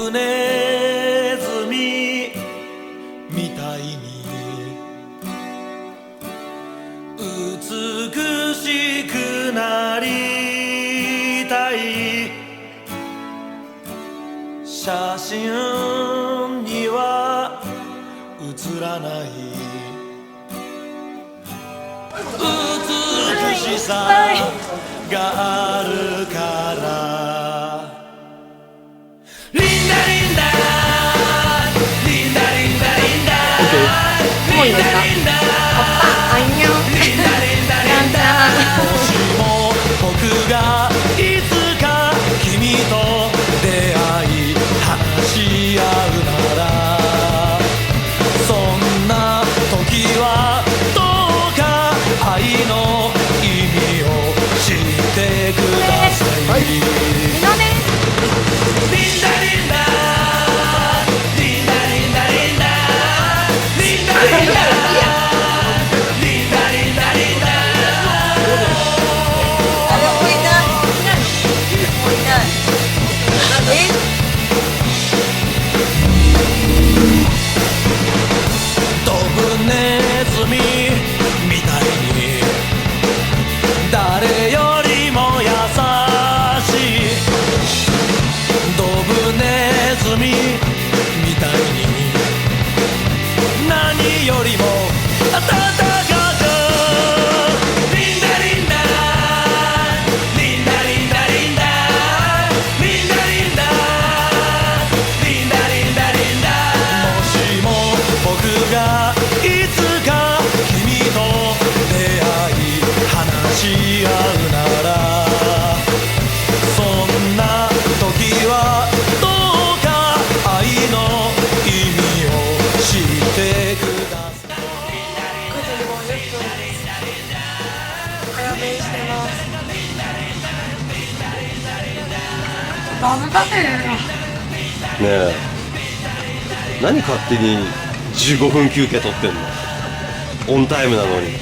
ブネズミみたいに美しくなりたい。写真には写らない美しさがあるから。リンダリンダリンダリンダリンダリンダリンダリンダリンダリンダ。もしも僕がいつか君と出会い話し合うなら、そんな時はどうか愛の意味を知ってください。リンダリンダリンダリンダリンダリンダリンダリンダリンダリンダ。ドブネズミみたいに誰よりも優しい。ドブネズミみたいに何よりも温かく。リンダリンダリンダリンダリンダリンダリンダリンダリンダリンダ。もしも僕がいつか君と出会い話し合うなら、そんな時はどうか愛の意味を知ってください。9時50分早めにしてます。ラブカフェだよ。ねえ、何勝手に15分休憩取ってんの？オンタイムなのに。